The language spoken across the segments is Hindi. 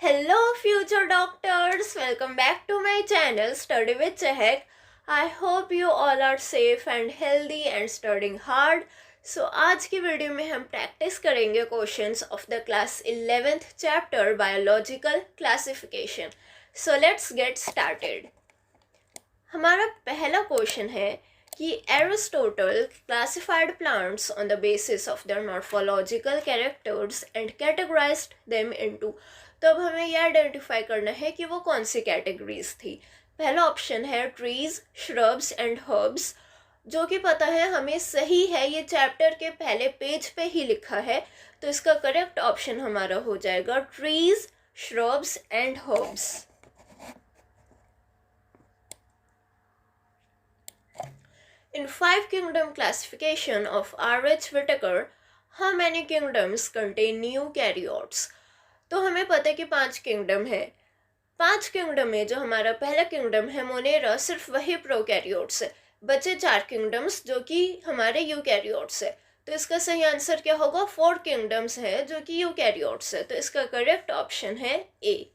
Hello, future doctors! Welcome back to my channel Study with Chehek. I hope you all are safe and healthy and studying hard. So आज की वीडियो में हम प्रैक्टिस करेंगे questions of the class 11th chapter biological classification. So let's get started. हमारा पहला क्वेश्चन है कि Aristotle classified plants on the basis of their morphological characters and categorised them into. तो अब हमें यह आइडेंटिफाई करना है कि वो कौन सी कैटेगरीज थी. पहला ऑप्शन है ट्रीज, श्रब्स एंड हर्ब्स, जो कि पता है हमें सही है, ये चैप्टर के पहले पेज पे ही लिखा है. तो इसका करेक्ट ऑप्शन हमारा हो जाएगा trees, shrubs and herbs. In five kingdom classification of R.H. Whittaker, how many kingdoms contain eukaryotes? तो हमें पता है कि 5 किंगडम है. 5 किंगडम में जो हमारा पहला किंगडम है मोनेरा, सिर्फ वही प्रोकैरियोट्स है. बचे 4 किंगडम्स जो कि हमारे यूकैरियोट्स है. तो इसका सही आंसर क्या होगा? 4 किंगडम्स है जो कि यूकैरियोट्स है. तो इसका करेक्ट ऑप्शन है ए.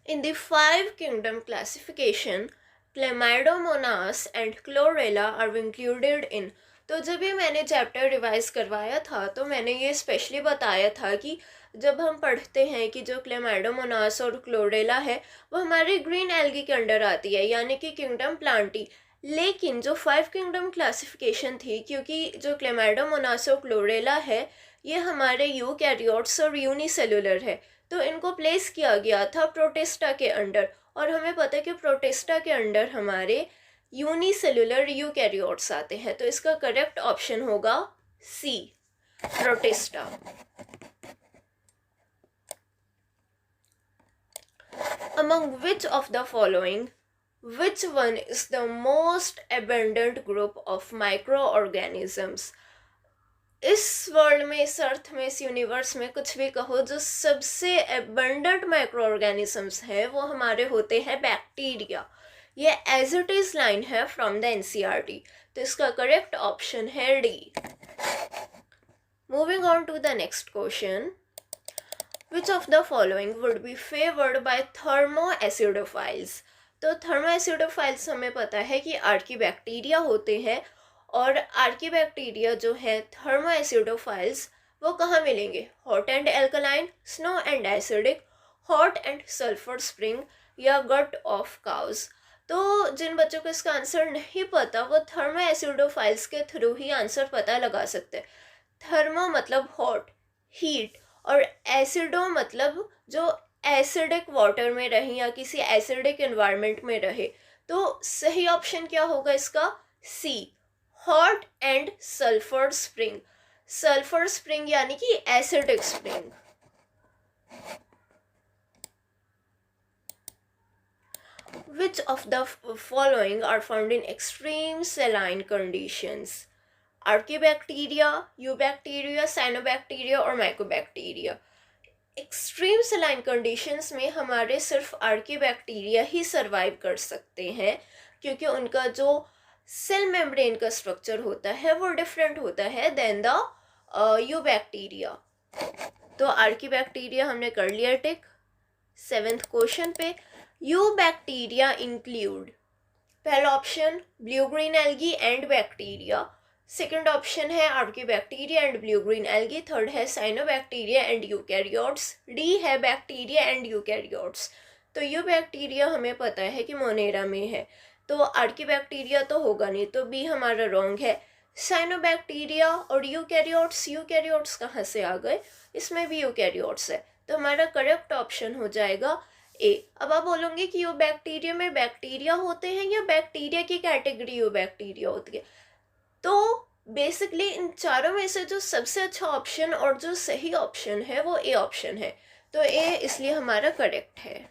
In the five kingdom classification, Chlamydomonas and Chlorella are included in. तो जब भी मैंने चैप्टर रिवाइज करवाया था तो मैंने ये स्पेशली बताया था कि जब हम पढ़ते हैं कि जो क्लेमाइडोमोनास और क्लोरेला है वो हमारे ग्रीन एल्गी के अंडर आती है, यानी कि किंगडम प्लांटी. लेकिन जो 5 किंगडम क्लासिफिकेशन थी, क्योंकि जो क्लेमाइडोमोनास और क्लोरेला है ये हमारे यूकैरियोट्स और यूनिसेलुलर है, तो इनको प्लेस किया गया था प्रोटिस्टा के अंडर. और हमें पता है कि प्रोटिस्टा के अंडर हमारे यूनिसेलुलर यूकैरियोट्स आते हैं. तो इसका करेक्ट ऑप्शन होगा सी, protista. Among which of the following, which one is the most abundant group of microorganisms? इस वर्ल्ड में, इस अर्थ में, इस यूनिवर्स में, कुछ भी कहो, जो सबसे एबंडेंट माइक्रो ऑर्गेनिजम्स हैं वो हमारे होते हैं बैक्टीरिया. ये एज इट इज लाइन है फ्रॉम द एनसीईआरटी. तो इसका करेक्ट ऑप्शन है D. Moving on to the next question. Which of the following would be favoured by thermoacidophiles? तो थर्मोएसिडोफाइल्स हमें पता है कि आर्कीबैक्टीरिया होते हैं, और आर्कीबैक्टीरिया जो है थर्मोएसिडोफाइल्स वो कहाँ मिलेंगे? Hot and alkaline, snow and acidic, hot and sulphur spring, या गट ऑफ काउज. तो जिन बच्चों को इसका आंसर नहीं पता वो थर्मोएसिडोफाइल्स के थ्रू ही आंसर पता लगा सकते हैं. थर्मो मतलब हॉट, हीट, और एसिडो मतलब जो एसिडिक वाटर में रहे या किसी एसिडिक एनवायरनमेंट में रहे. तो सही ऑप्शन क्या होगा इसका? C, hot and sulphur spring. Sulphur spring यानी कि acidic spring. Which of the following are found in extreme saline conditions? Archaebacteria, eubacteria, cyanobacteria और माइकोबैक्टीरिया. एक्सट्रीम सलाइन कंडीशंस में हमारे सिर्फ आर्कीबैक्टीरिया ही सरवाइव कर सकते हैं, क्योंकि उनका जो सेल मेम्ब्रेन का स्ट्रक्चर होता है वो डिफरेंट होता है देन द यूबैक्टीरिया. तो आर्कीबैक्टीरिया हमने कर लिया टिक. 7th क्वेश्चन पे, यूबैक्टीरिया इंक्लूड. पहला option blue green algae and bacteria. Second option है archaebacteria and blue green algae. Third है साइनोबैक्टीरिया एंड यूकैरियोट्स. डी है बैक्टीरिया एंड यूकैरियोट्स. तो यूबैक्टीरिया हमें पता है कि मोनेरा में है, तो आर्कीबैक्टीरिया तो होगा नहीं, तो बी हमारा रॉन्ग है. साइनोबैक्टीरिया और यूकैरियोट्स, यूकैरियोट्स कहाँ से आ गए? इसमें भी यूकैरियोट्स है, तो हमारा करेक्ट ऑप्शन हो जाएगा ए. अब आप बोलोगे कि यूबैक्टीरिया में बैक्टीरिया होते हैं या बैक्टीरिया की कैटेगरी यूबैक्टीरिया होती है? तो बेसिकली इन चारों में से जो सबसे अच्छा ऑप्शन और जो सही ऑप्शन है वो ए ऑप्शन है. तो ए इसलिए हमारा करेक्ट है.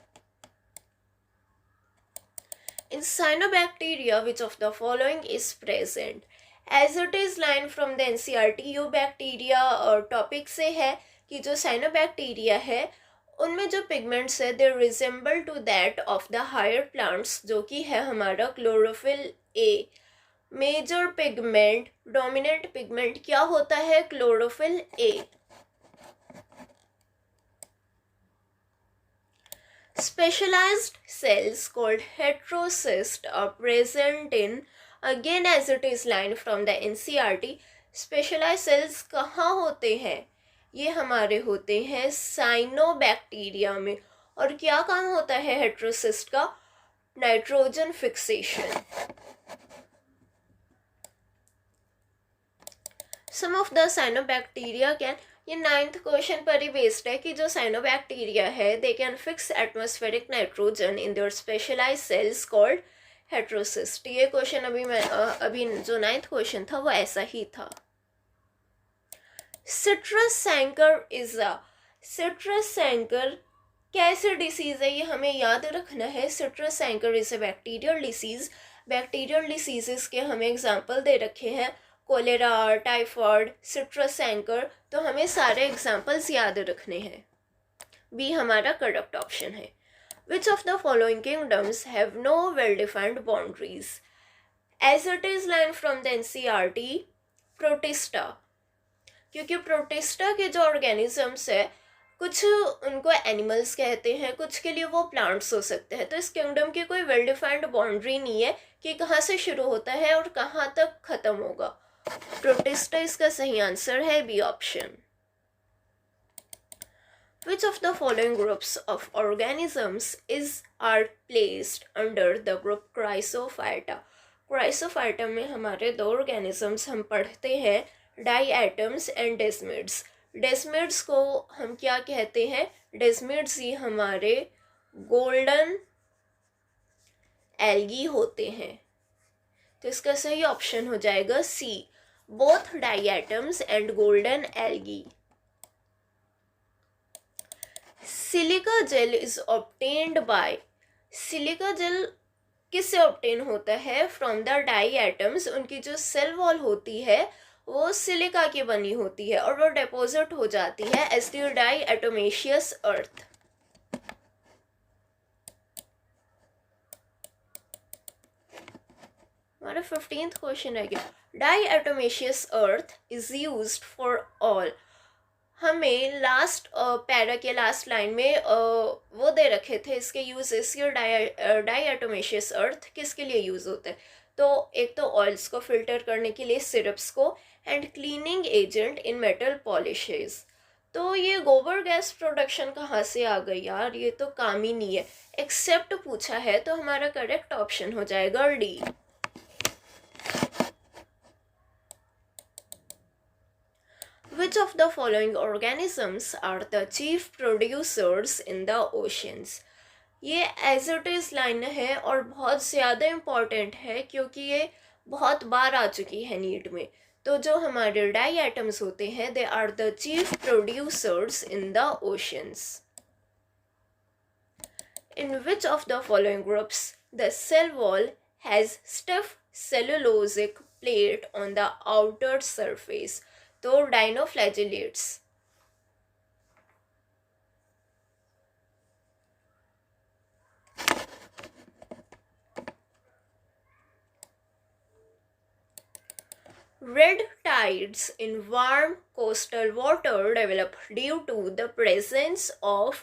In cyanobacteria, which of the following is present? As it is line from the NCERT, eubacteria और टॉपिक से है कि जो साइनोबैक्टीरिया है उनमें जो पिगमेंट्स है they resemble to that of the higher plants, जो कि है हमारा chlorophyll A. Major pigment, dominant pigment क्या होता है? Chlorophyll A. Specialized cells called heterocysts are present in, again as it is line from the NCERT, specialized cells कहाँ होते हैं? ये हमारे होते हैं साइनोबैक्टीरिया में। और क्या काम होता है हेट्रोसिस्ट का? Nitrogen fixation. Some of the cyanobacteria can, ये 9th क्वेश्चन पर ही बेस्ड है कि जो साइनोबैक्टीरिया है they can fix atmospheric nitrogen in their specialised cells called heterocyst. ये क्वेश्चन अभी जो 9th क्वेश्चन था वो ऐसा ही था। Citrus canker is a, citrus canker कैसे डिसीज है ये हमें याद रखना है। Citrus canker is a bacterial disease. Bacterial diseases के हमें एग्जाम्पल दे रखे हैं, कोलेरा, टाइफॉइड, सिट्रस सैंकर, तो हमें सारे एग्जाम्पल्स याद रखने हैं। बी हमारा करेक्ट ऑप्शन है। Which of the following kingdoms have no well defined boundaries? As it is line from the NCERT, Protista. क्योंकि प्रोटिस्टा के जो ऑर्गेनिजम्स है कुछ उनको एनिमल्स कहते हैं, कुछ के लिए वो प्लांट्स हो सकते हैं। तो इस किंगडम की कोई वेल डिफाइंड बाउंड्री नहीं है कि कहाँ से शुरू होता है और कहाँ तक खत्म होगा। प्रोटिस्टा इसका सही आंसर है B option. Which of the following groups of organisms are placed under the group Chrysophyta? Chrysophyta में हमारे दो organisms हम पढ़ते हैं, diatoms and desmids। desmids को हम क्या कहते हैं? desmids ही हमारे golden algae होते हैं। तो इसका सही ऑप्शन हो जाएगा C, both diatoms and golden algae। Silica gel is obtained by, silica gel किससे ऑब्टेन होता है? From the diatoms. उनकी जो सेल वॉल होती है वो सिलिका की बनी होती है और वो डिपॉजिट हो जाती है as the diatomaceous earth. हमारा 15th क्वेश्चन है क्या? Diatomaceous earth is used for all. हमें लास्ट पैरा के लास्ट लाइन में वो दे रखे थे इसके यूजेस। ये डाईएटोमेशियस अर्थ किसके लिए यूज होता है? तो एक तो ऑयल्स को फिल्टर करने के लिए, सिरप्स को, and cleaning agent in metal polishes. तो ये गोबर गैस प्रोडक्शन कहाँ से आ गई यार? ये तो काम ही नहीं है। एक्सेप्ट पूछा है तो हमारा करेक्ट ऑप्शन हो जाएगा D. Which of the following organisms are the chief producers in the oceans? ये as it is लाइन है और बहुत ज़्यादा इम्पॉर्टेंट है क्योंकि ये बहुत बार आ चुकी है नीट में। तो जो हमारे डाई एटम्स होते हैं they are the chief producers in the oceans. In which of the following groups the cell wall has stiff cellulosic plate on the outer surface? तो dinoflagellates. Red tides in warm coastal water develop due to the presence of,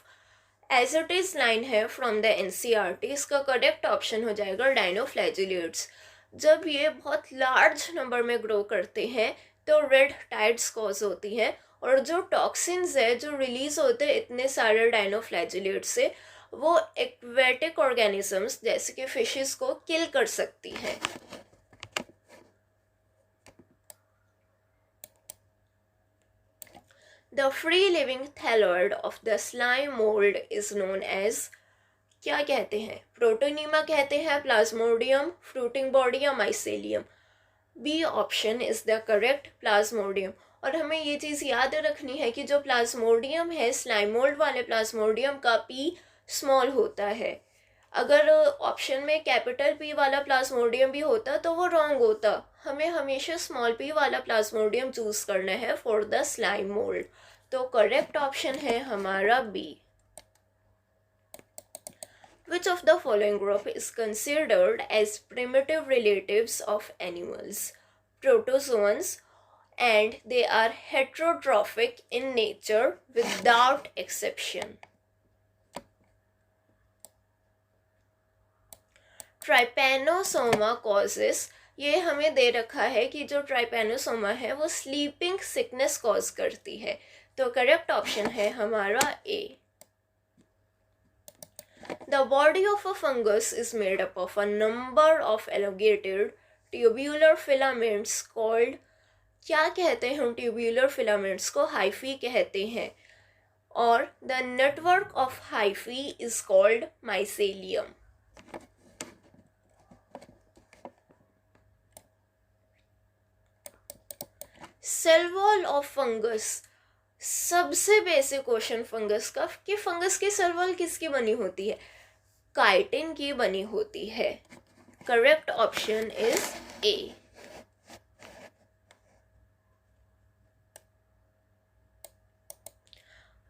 as it is line है from the NCERT, इसका करेक्ट ऑप्शन हो जाएगा डाइनोफ्लैजिलेट्स। जब ये बहुत लार्ज नंबर में ग्रो करते हैं तो रेड टाइड्स कॉज होती हैं और जो टॉक्सिन्स है जो रिलीज होते हैं इतने सारे डाइनोफ्लैजिलेट्स से वो एक्वेटिक ऑर्गेनिजम्स जैसे कि फिशेस को किल कर सकती हैं। The free living thalloid of the slime mould is known as, क्या कहते हैं? प्रोटोनीमा कहते हैं, प्लाज्मोडियम, फ्रूटिंग बॉडी या mycelium. B option is the correct, plasmodium. और हमें ये चीज़ याद रखनी है कि जो प्लाज्मोडियम है स्लाइम मोल्ड वाले प्लाज्मोडियम का पी स्मॉल होता है। अगर ऑप्शन में कैपिटल पी वाला प्लाज्मोडियम भी होता तो वो रॉन्ग होता। हमें हमेशा स्मॉल पी वाला प्लाज्मोडियम चूज करना है फॉर द स्लाइम मोल्ड। तो करेक्ट ऑप्शन है हमारा B. Which of the following group is considered as primitive relatives of animals? Protozoans, and they are heterotrophic in nature without exception. Trypanosoma causes, ये हमें दे रखा है कि जो ट्राइपेनोसोमा है वो स्लीपिंग सिकनेस कॉज करती है, तो करेक्ट ऑप्शन है हमारा ए. The body of a fungus is made up of a number of elongated tubular filaments called, क्या कहते हैं हम tubular filaments को? हाइफी कहते हैं, और the network of hyphae is called mycelium. Cell wall of fungus, सबसे बेसिक क्वेश्चन फंगस का कि फंगस की सेल वॉल किसकी बनी होती है? काइटिन की बनी होती है. Correct option is a.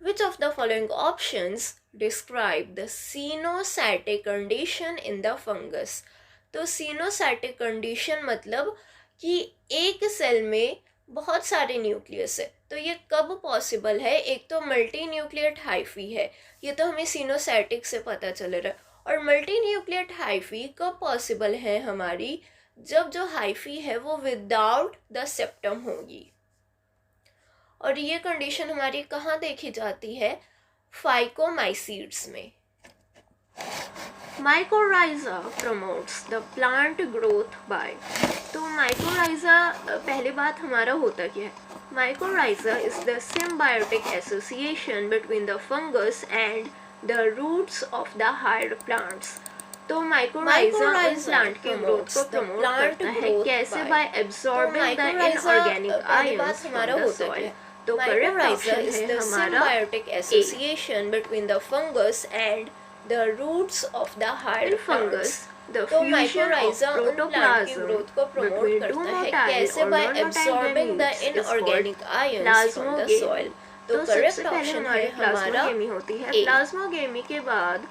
Which of the following options describe the cynostatic condition in the fungus? तो cynostatic condition मतलब कि एक सेल में बहुत सारे न्यूक्लियस है, तो ये कब पॉसिबल है? एक तो मल्टी न्यूक्लियट हाइफी है, ये तो हमें सीनोसैटिक से पता चल रहा है. और मल्टी न्यूक्लियट हाइफी कब पॉसिबल है हमारी? जब जो हाइफी है वो विदाउट द सेप्टम होगी. और ये कंडीशन हमारी कहाँ देखी जाती है? फाइकोमाइसीड्स में. Mycorrhiza promotes the plant growth by, तो माइकोराइजा पहले बात हमारा होता क्या है? Mycorrhiza is the symbiotic association between the fungus and the roots of the higher plants. तो माइकोराइजा प्लांट की ग्रोथ को प्रमोट करता है. कैसे? By absorbing the inorganic ions from the soil. तो करेक्ट ऑप्शन है हमारा symbiotic association between the fungus and the roots of the higher fungus. तो माइकोराइजा उन प्लांट की ग्रोथ को प्रमोट करता है. कैसे? By absorbing the inorganic ions from the soil. तो करेक्ट ऑप्शन है हमारा होती है. प्लाज्मोगेमी के बाद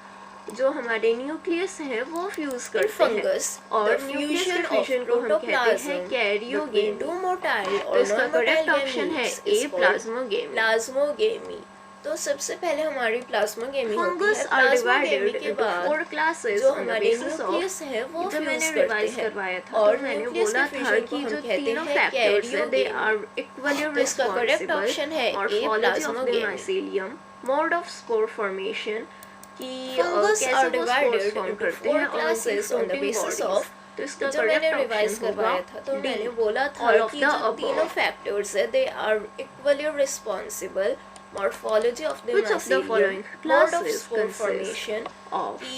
जो हमारे न्यूक्लियस है वो फ्यूज करते हैं फंगस, और फ्यूजन को हम कहते हैं कैरियोगेमी. टू मोटाइल और नॉन मोटाइल ऑप्शन है ए प्लाज्मोगेमी. प्लाज्मोगेमी तो सबसे पहले हमारी प्लाज्मोगेमी होती है. प्लाज्मोगेमी के बाद क्लासेस जो हमारे न्यूक्लियस है वो फ्यूज करते हैं, और मैंने बोला था कि जो तीनों फैक्टर्स हैं they are equally responsible. Correct option है A plasmogamy. Mycelium, mode of spore formation, कि कैसे वो स्पोर्स फॉर्म करते हैं classes on the basis of. तो इसका करेक्ट रिवाइज करवाया था, तो मैंने बोला था कि जो तीनों फैक्टर्स है they are equally responsible. Morphology of the mycelium, mode of spore formation, कि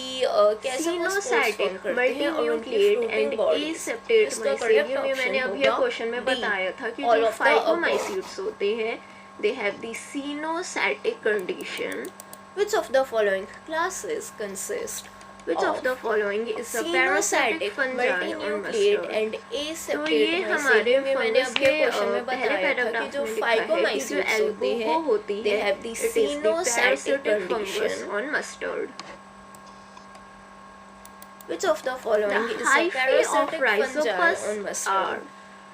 कैसे वो स्पोर्स फॉर्म करते हैं, और उनकी फ्रूटिंग बॉडी. इसका करेक्ट ऑप्शन मैंने अभी क्वेश्चन में बताया था कि जो फाइकोमाइसीड्स होते हैं they have the cynostatic condition. Which of the following classes consist? Which of the following is a parasitic fungi multinucleate and aseptate mycelium? मैंने अभी क्वेश्चन में बताया था कि जो फाइकोमाइसीड्स होते हैं they have the cynostatic condition on mustard. Which of the following is a parasitic fungi on mustard?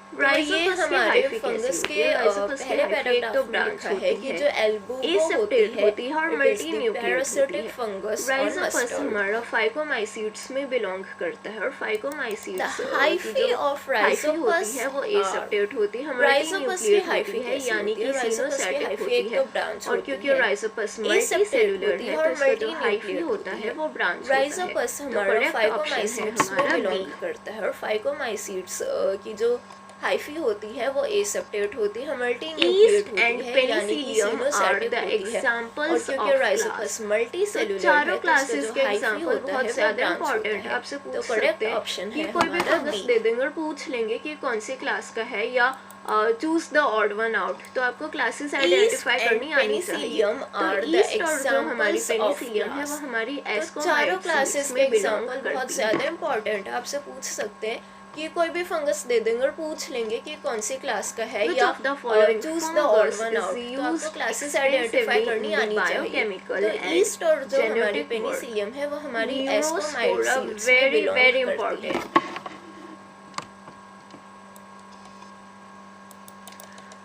तो ये हमारे फंगस के पहले पैराग्राफ में लिखा है कि जो एल्बुबो होती है और मल्टीन्यूक्लिएट पैरासिटिक फंगस. राइजोपस हमारा फाइकोमाइसीड्स में बिलोंग करता है, और फाइकोमाइसीड्स हाइफी ऑफ राइजोपस है वो एसेप्टेट होती है. राइजोपस की हाइफी है यानी कि सिनोसैटिक होती है, और क्योंकि राइजोपस मल्टीसेलुलर है तो इसका जो हाइफी होता है वो ब्रांच होता है. राइजोपस हमारा फाइकोमाइसीड्स में बिलोंग करता है, और फाइकोमाइसीड्स की जो हाइफी होती है वो एसेप्टेट होती है, मल्टीन्यूक्लिएट होती है यानी कि सिनोसैटिक होती है. और क्योंकि राइजोपस मल्टीसेलुलर है चारों क्लासेस के एग्जांपल बहुत ज्यादा इंपॉर्टेंट है. आपसे पूछ सकते हैं कि कोई भी फंगस दे देंगे और पूछ लेंगे कि कौन सी क्लास का है, या choose the odd one out, तो आपको क्लासेस आइडेंटिफाई करनी आनी चाहिए. तो ईस्ट और जो हमारी पेनिसिलियम है वो हमारी एस्कोमाइट्स चारों क्लासेस में एग्जांपल बहुत ज्यादा इंपॉर्टेंट है. आपसे पूछ सकते हैं कि कोई भी फंगस दे देंगे और पूछ लेंगे कि कौन सी क्लास का है Which या of the following choose the odd fungus one is out, तो आपको used क्लासेस आइडेंटिफाई extensively करनी in the आनी चाहिए। biochemical तो and ईस्ट और जो हमारी genetic world? पेनिसिलियम है वो हमारी Neospora, एस्कोमाइसीड्स में very बिलोंग very करती है। important.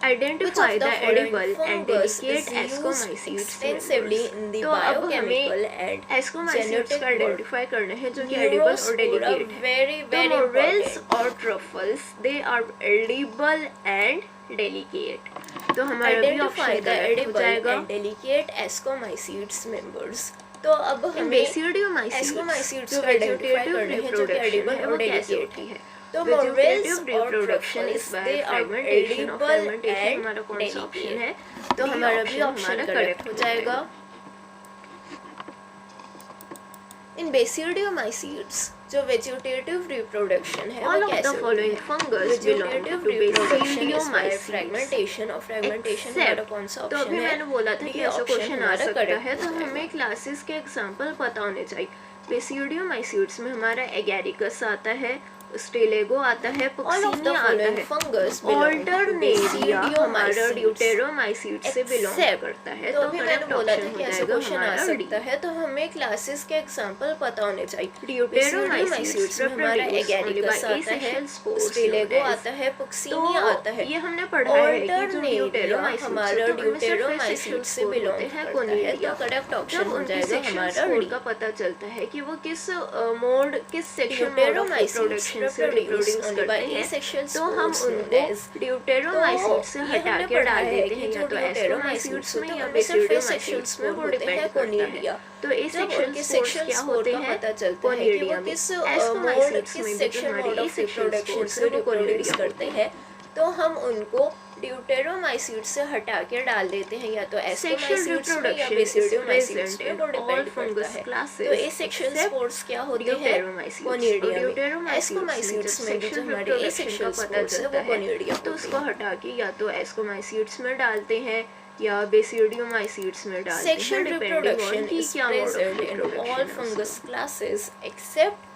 Identify Which of the the following edible and fungus delicate is used ascomycetes extensively members? in the तो अब हमें biochemical and ascomycetes genetic का world? आइडेंटिफाई करना है जो कि एडिबल और Neurospora, डेलिकेट है। very तो very मोरेल्स important. और truffles they are edible and delicate. तो हमारा भी Identify ऑप्शन the गलत हो edible जाएगा। and delicate ascomycetes members. तो अब हमें बेसिडियोमाइसीट्स ascomycetes जो का आइडेंटिफाई वेजिटेटिव करना है जो कि रिप्रोडक्शन एडिबल है और वो कैसे डेलिकेट होती है। है? तो मोरेल्स वेजिटेटिव और reproduction truffles is by they are fragmentation और एडिबल फ्रेगमेंटेशन एंड हमारा कौन सा ऑप्शन है? डेलिकेट। तो हमारा भी ऑप्शन करेक्ट हो जाएगा। इन बेसिडियोमाइसीट्स जो वेजिटेटिव रिप्रोडक्शन है All वो of the कैसे following होती है? fungus belong vegetative to reproduction is by basidiomycetes. Fragmentation और फ्रेगमेंटेशन हमारा कौन सा तो ऑप्शन अभी है? मैंने बोला था डी कि ऐसा ऑप्शन क्वेश्चन आ हमारा सकता करेक्ट है, हो तो जाएगा। हमें क्लासेस के एग्जांपल पता होने चाहिए। बेसिडियोमाइसीट्स में हमारा एगेरिकस आता है, स्टेलेगो आता है, All of the पुक्सिनिया आता following है, fungus belong to ऑल्टरनेरिया हमारा basidiomycetes. ड्यूटेरोमाइसीट से बिलोंग Except, करता है। तो तो अभी मैंने करेक्ट बोला था ऑप्शन कि हो ऐसा जाएगा क्वेश्चन आ हमारा सकता डी। है, तो हमें क्लासेस के एग्जांपल पता होने चाहिए। ड्यूटेरोमाइसीट्स में हमारा reproduce only by एगेरिकस आता है, asexual spores स्टेलेगो known as। आता है, पुक्सिनिया आता है। ये हमने पढ़ा है कि जो ऑल्टरनेरिया ड्यूटेरोमाइसीट्स हमारा होते हैं उनमें सिर्फ ड्यूटेरोमाइसीट asexual से spore बिलोंग होते हैं, करता है, कोनिडिया। तो करेक्ट ऑप्शन जब हो उनकी जाएगा सेक्शुअल हमारा स्पोर डी। का पता चलता है कि वो किस मोड किस सेक्शुअल मोड ऑफ ड्यूटेरोमाइसीट्स रिप्रोडक्शन से reproduce रिप्रोड्यूस only by करते हैं, asexual तो हम spores known उनको as। ड्यूटेरोमाइसीट से तो ये हटा हमने के पढ़ा डाल है देते कि हैं जो या तो ड्यूटेरोमाइसीट्स एस्कोमाइसीट्स में होते हैं या उनमें सिर्फ asexual बेसिडियोमाइसीट्स में spore वो होते डिपेंड हैं, करता है। कोनिडिया। तो जब एसेक्सुअल उनके स्पोर्स सेक्शुअल क्या स्पोर होते का हैं पता चलता है कि कोनिडिया वो में, किस मोड एस्कोमाइसीट्स में किस भी जो सेक्शुअल हमारे mode of asexual reproduction spores से है वो रिप्रोड्यूस कोनिडिया करते होते हैं, तो हम उनको ड्यूटेरोमाइसीट से हटा के डाल देते हैं या तो Sexual एस्कोमाइसीट्स में या reproduction is बेसिडियोमाइसीट्स present में, in वो all डिपेंड करता fungus है। classes तो एसेक्सुअल except स्पोर्स क्या होते हैं ड्यूटेरोमाइसीट्स। और कोनिडिया में, ड्यूटेरोमाइसीट्स में जब एस्कोमाइसीट्स में भी जो सेक्सुअल हमारे रिप्रोडक्शन एसेक्सुअल का पता स्पोर्स है चलता वो है कोनिडिया तो होते उसको हैं। हटा के या तो एस्कोमाइसीट्स में डालते हैं या बेसिडियोमाइसीट्स में डालते हैं, Sexual डिपेंडिंग ऑन reproduction कि is क्या mode of present in all reproduction है fungus उसका। classes except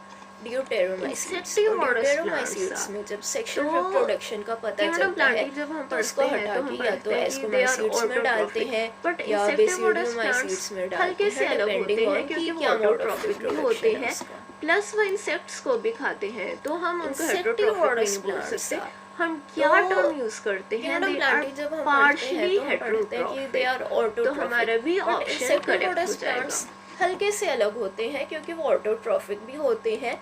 ड्यूटेरोमाइसीट्स। Insectivorous ड्यूटेरोमाइसीट्स plants में जब सेक्सुअल तो रिप्रोडक्शन का पता क्यों चलता है प्लांटिंग जब हम तो उसको पढ़ते हैं हटा तो हम के या तो पढ़ते हैं कि दे आर एस्कोमाइसीट्स में डालते ऑटोट्रॉफिक, हैं बट या इंसेक्टिवोरस बेसिडियोमाइसीट्स में प्लांट्स डालते हल्के से हैं, अलग होते डिपेंडिंग हैं ऑन कि क्योंकि वो क्या मोड ऑफ ऑटोट्रॉफिक भी होते रिप्रोडक्शन है हैं, उसका। प्लस वो इंसेक्ट्स को भी खाते हैं, तो हम उनको हेटेरोट्रॉफिक Insectivorous नहीं बोल plants सकते। are। हम क्या तो टर्म यूज करते हैं? किंगडम दे आर प्लांटिंग जब हम पढ़ते हैं पार्शियली तो हम पढ़ते हैं कि दे आर हेटेरोट्रॉफिक। तो ऑटोट्रॉफिक, हमारा भी बट ऑप्शन करेक्ट हो इंसेक्टिवोरस जाएगा। प्लांट्स हल्के से अलग होते हैं क्योंकि वो ऑटोट्रॉफिक भी होते हैं,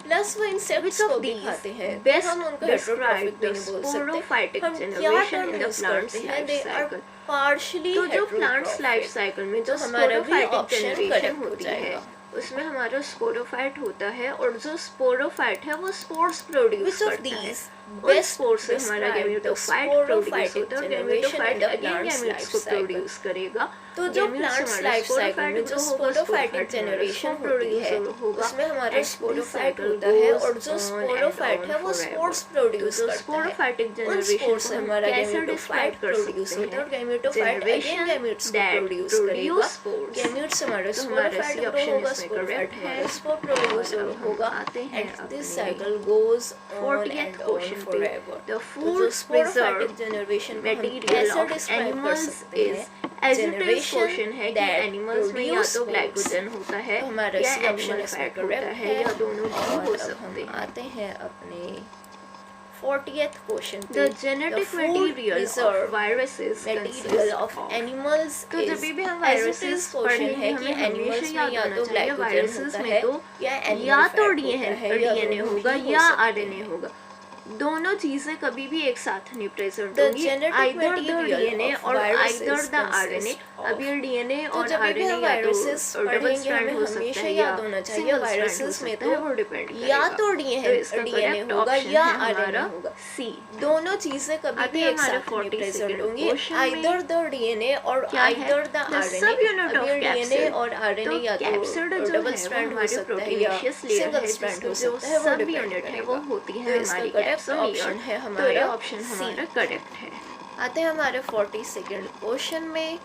प्लस वो इंसेक्ट्स Which को of भी these खाते हैं, तो best हम उनको describe हेटेरोट्रॉफिक भी the नहीं बोल sporophytic सकते। हम क्या generation term in the use plant's करते हैं? life they are cycle। Partially तो जो प्लांट्स लाइफ हेटेरोट्रॉफिक। साइकिल में जो तो हमारा भी स्पोरोफाइटिक ऑप्शन जनरेशन करेक्ट हो होती है जाएगा। उसमें हमारा स्पोरोफाइट होता है और जो स्पोरोफाइट है वो स्पोर्स प्रोड्यूस Which of करता है। these उन best स्पोर्स से हमारा describe the gametophyte produce sporophytic होता है और generation gametophyte in the again plant's gametes life को cycle। प्रोड्यूस करेगा। तो जो Gametes प्लांट्स हमारा लाइफ साइकिल में sporophytic जो जो होगा स्पोरोफाइटिक sporophyte जनरेशन हमारा होती है होगा उसमें हमारा and this स्पोरोफाइट cycle होता है, goes और जो on and स्पोरोफाइट on है वो forever। स्पोर्स तो प्रोड्यूस जो करता है। स्पोरोफाइटिक उन जनरेशन स्पोर्स को से हम हमारा कैसे गैमेटोफाइट डिस्क्राइब कर प्रोड्यूस सकते होता है और हैं? गैमेटोफाइट अगेन जनरेशन गैमेट्स को that प्रोड्यूस करेगा। produce spores। गैमेट्स हमारा तो हमारा स्पोरोफाइट सी ग्रो ऑप्शन होगा, इसमें स्पोरोफाइट करेक्ट है। हमारा स्पोर प्रोड्यूस और अब हम होगा, आते हैं एंड दिस अपने cycle goes on 40th and on question पे फॉरएवर। द तो फूड जो स्पोरोफाइटिक प्रिजर्व जनरेशन को हम मटेरियल कैसे ऑफ डिस्क्राइब कर एनिमल्स सकते इज हैं? As it is Generation question है कि that एनिमल्स में या produce तो foods। ग्लाइकोजन होता है तो हमारा या सी ऑप्शन एनिमल इसमें फैट होता करेक्ट है या दोनों भी और हो अब सकते हम हैं। आते हैं अपने 40th क्वेश्चन पे। The genetic The food material of preserved viruses material consists of of animals तो is, जब भी हम as it viruses is question है कि हमें एनिमल्स हमेशा में याद या होना तो चाहिए ग्लाइकोजन वायरसेस होता में है तो या या एनिमल तो फैट होता है या डीएनए दोनों होगा ही हो या सकते आरएनए हैं। होगा, दोनों चीजें कभी भी एक साथ नहीं प्रेजेंट The होंगी, genetic either the material DNA of और viruses either the RNA. consists of। अब ये डीएनए तो और जब भी आरएनए हम या वायरसेस तो डबल पढ़ेंगे स्ट्रैंड हमें हो सकता हमेशा है याद या होना चाहिए सिंगल स्ट्रैंड हो वायरसेस में सकता है, तो वो डिपेंड या करेगा। तो इसका डीएनए करेक्ट होगा ऑप्शन या है आरएनए हमारा होगा, सी। दोनों चीजें कभी आते भी हैं एक हमारे साथ नहीं 42nd प्रेजेंट होंगी, क्वेश्चन में। आइदर द डीएनए और क्या है? Either the The subunit of RNA. DNA capsid। और आरएनए या तो कैप्सिड जो डबल है वो स्ट्रैंड हो हमारी सकता है या प्रोटीनेशियस लेयर सिंगल है स्ट्रैंड जिसकी हो जो सकता है, वो सब डिपेंड यूनिट है वो करेगा। होती तो है इसका हमारी करेक्ट कैप्सुल ऑप्शन है लेयर। तो ये हमारा ऑप्शन सी। हमारा करेक्ट है। आते हैं हमारे 42nd क्वेश्चन में।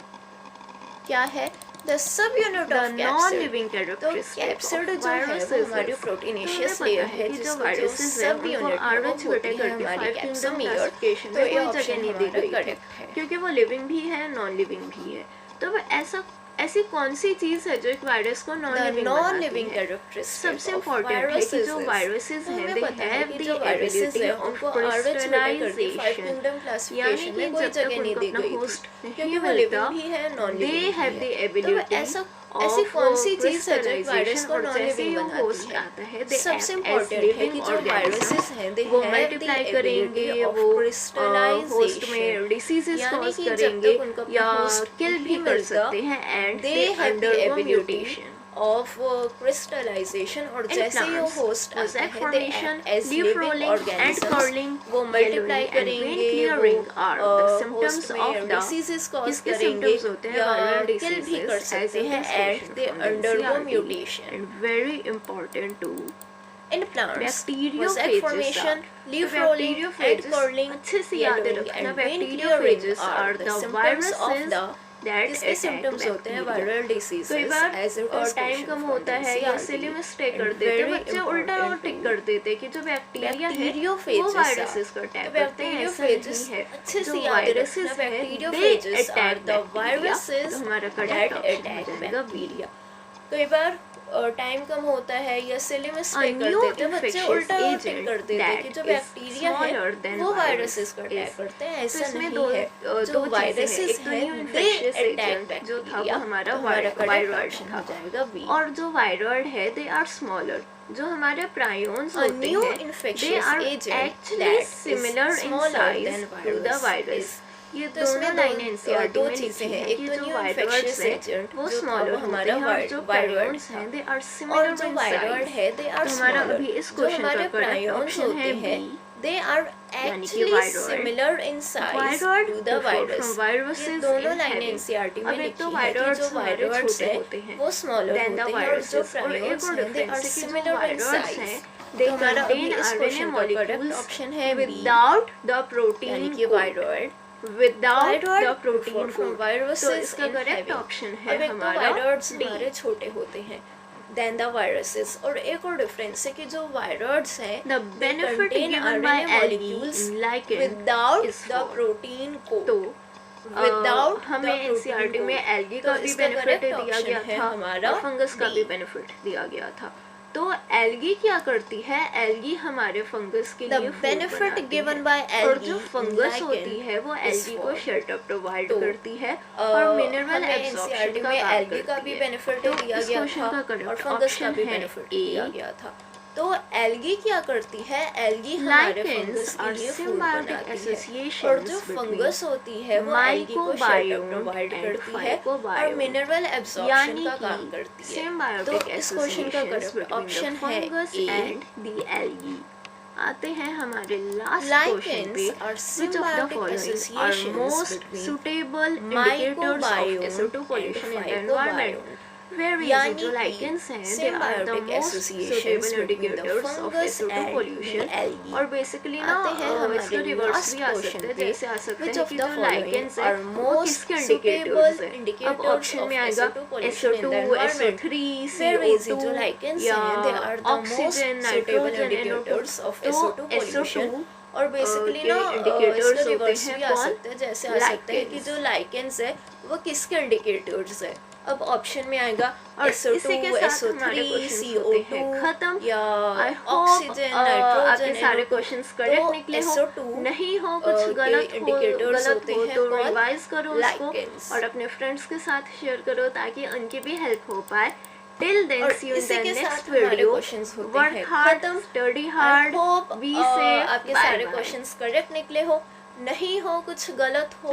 क्या है? The sub unit the of non living तो कैरेक्टरिस्टिक कैप्सिड ऑफ जो है वायरस वो हमारी प्रोटीनेशियस लेयर है, जो जिसका जो वायरसेस है सब उनको यूनिट है आर वो एच होती है करके हमारी 5 किंगडम कैप्सम ईयर। क्लासिफिकेशन तो में ये कोई ऑप्शन जगह नहीं दी हमारा गई थी करेक्ट है। क्योंकि वो लिविंग भी है नॉन लिविंग भी है। तो वो ऐसी कौन सी चीज़ है जो एक वायरस को known the living non living बनाती है? कैरेक्टरिस्टिक सबसे ऑफ इम्पोर्टेंट है कि जो वायरसेस वायरसेस तो हैं हमें दे पता है हैव कि द जो वायरसेस एबिलिटी है ऑफ उनको आरएच बेटा करके 5 किंगडम क्रिस्टलाइजेशन, यानी क्लासिफिकेशन कि में कोई जब तक जगह नहीं उनको दी अपना गई थी, होस्ट क्योंकि नहीं वो मिलता लिविंग भी है नॉन दे लिविंग हैव भी द है। तो एबिलिटी ऐसी ऑफ कौन सी चीज है जो एक वायरस क्रिस्टलाइजेशन, को और नॉन जैसे लिविंग ही वो बनाती होस्ट है? आता है दे सबसे एक्ट एज इम्पोर्टेंट है कि लिविंग जो वायरसेस ऑर्गेनिज्म, हैं दे वो हैव द मल्टीप्लाई एबिलिटी करेंगे, ऑफ वो होस्ट क्रिस्टलाइजेशन, में डिसीजेस यानी कॉज कि जब करेंगे तक उनको या अपना होस्ट किल नहीं भी कर मिलता सकते हैं and they they have the undergo ability mutation. Of crystallization, और In जैसे ही वो plants, होस्ट आता mosaic है they formation, act as leaf living rolling and organisms, curling, वो मल्टीप्लाई yellowing and vein करेंगे, clearing वो are the होस्ट symptoms में of the डिसीजेस कॉज किसके करेंगे symptoms होते हैं या viral किल भी कर diseases as सकते a हैं एंड distinction दे from the undergo NCERT mutation. and very important too. In plants Bacteriophages mosaic are formation, leaf तो रोलिंग एंड bacteriophages कर्लिंग, अच्छे से याद येलोइंग रखना, and when clearing bacteriophages are are the the symptoms of viruses the that इसके attack सिम्टम्स होते हैं bacteria. वायरल कई डिसीजेस बार एज इट इज टाइम कम होता है या इसीलिए मिस्टेक कर देते हैं, बच्चे उल्टा और टिक कर देते हैं कि जो बैक्टीरिया है वो वायरसेस को अटैक करते हैं। ऐसा नहीं है, अच्छे जो से याद वायरसेस रखना, हैं bacteriophages are attack the viruses तो हमारा दैट करेक्ट ऑप्शन अटैक हो जाएगा बैक्टीरिया। कई बार टाइम कम होता है या सिली मिस्टेक कर new देते हैं, बच्चे infectious उल्टा और टिक agent कर देते हैं कि that जो is बैक्टीरिया है smaller than वो virus वायरसेस को अटैक is. करते हैं, तो ऐसा इसमें नहीं दो है। दो जो चीजें हैं, वायरसेस एक तो हैं new दे infectious अटैक agent जो था वो बैक्टीरिया, हमारा तो हमारा करेक्ट वायरॉइड ऑप्शन था, हो जाएगा बी। और जो वायरॉइड है दे आर स्मॉलर, जो हमारे प्रायोन्स A होते new हैं they infectious are agent actually that is similar in smaller size than to the virus virus. is. ये तो दोनों इसमें लाइनें एनसीईआरटी दो में चीजें लिखी हैं, हैं एक कि तो जो न्यू वायरस इन्फेक्शियस है एजेंट वो जो था स्मॉलर वो होते हमारा हैं, और जो वायरॉइड प्रायोन्स था, हैं दे आर और सिमिलर जो इन वायरॉइड साइज। है दे आर तो हमारा स्मॉलर, अभी इस जो क्वेश्चन का हमारे करेक्ट प्रायोन्स ऑप्शन है होते हैं बी, दे आर यानी कि actually viroid. Similar in size viroid to the differ virus. from viruses ये दोनों in लाइनें having. एनसीईआरटी में अब एक लिखी तो है कि वायरॉइड्स जो हमारे वायरॉइड्स छोटे हैं होते हैं वो स्मॉलर than the होते हैं, और जो viruses, और एक प्रायोन्स और हैं दे आर डिफरेंस है कि जो सिमिलर इन वायरॉइड्स साइज। हैं तो दे हमारा अभी कंटेन इस आरएनए क्वेश्चन का करेक्ट मॉलिक्यूल्स ऑप्शन है बी, विदाउट द यानी प्रोटीन कि viroid without the differ protein from तो viruses इसका in करेक्ट having. ऑप्शन अब है एक तो हमारा वायरॉइड्स डी। हमारे छोटे होते हैं देन द वायरसेस, और एक और डिफरेंस है कि जो वायरॉइड्स हैं The benefit given by algae in lichen without is the for. Protein को तो विदाउट हमें एनसीईआरटी में एल्गी का भी बेनिफिट दिया गया था और फंगस का भी बेनिफिट दिया गया था। तो एल्गी क्या करती है, एल्गी हमारे फंगस के द लिए food बेनिफिट बनाती गिवन है। बाय और एल्गी जो फंगस होती है वो एल्गी को शेल्टर प्रोवाइड तो, करती है और मिनरल हमें एब्जॉर्प्शन एनसीईआरटी का में काम एल्गी का करती भी है। बेनिफिट तो दिया इस गया क्वेश्चन था का और करेक्ट फंगस का ऑप्शन भी है बेनिफिट ए। दिया गया था। तो एल्गी क्या करती है, एल्गी हमारे फंगस Lichens के are लिए फूड symbiotic बनाती है, associations और जो between फंगस होती है वो एल्गी को शेल्टर microbiome प्रोवाइड and करती है और phycobiome. मिनरल एब्जॉर्प्शन यानी का काम कि करती है। symbiotic तो इस क्वेश्चन का associations correct between option the है fungus A. and the algae. आते हैं हमारे लास्ट क्वेश्चन पे, Lichens are which of the symbiotic following are associations most between suitable indicators of microbiome SO2 pollution in the environment? phycobiome. Very easy, यानी जो कि lichens हैं they are the symbiotic most associations suitable between the indicators of fungus SO2 and pollution. the algae. और बेसिकली ना आते हैं हमारे इसका रिवर्स last भी आ question सकते हैं, पे, जैसे आ सकते which हैं of कि the जो following lichens है are वो most किसके suitable indicators है। अब indicators ऑप्शन में of आएगा SO2 pollution in SO2, the environment. SO3, Very easy, जो CO2 lichens या हैं they are the most oxygen, suitable nitrogen, indicators NO2। of तो SO2 pollution। SO2 और बेसिकली के ना indicators इसका होते रिवर्स हैं भी आ कौन? सकते हैं, जैसे आ सकते हैं कि Lichens। जो लाइकेंस है वो किसके इंडिकेटर्स है। अब ऑप्शन में आएगा और SO2, इसी के साथ हमारे SO3, क्वेश्चंस होते हैं CO2 खत्म। या आई ऑक्सीजन, होप आपके नाइट्रोजन, सारे NO2। क्वेश्चंस करेक्ट तो निकले हो, SO2 नहीं हो कुछ के गलत indicators होते हैं तो कौन? रिवाइज करो उसको Lichens। और अपने फ्रेंड्स के साथ शेयर करो ताकि उनकी भी हेल्प हो पाए। टिल देन और सी यू इन इसी द के नेक्स्ट साथ हमारे वीडियो। क्वेश्चंस होते वर्क हैं हार्ड, खत्म। Study I hard, hope be safe, आपके बाय सारे बाय। क्वेश्चंस करेक्ट निकले हो, नहीं हो कुछ गलत हो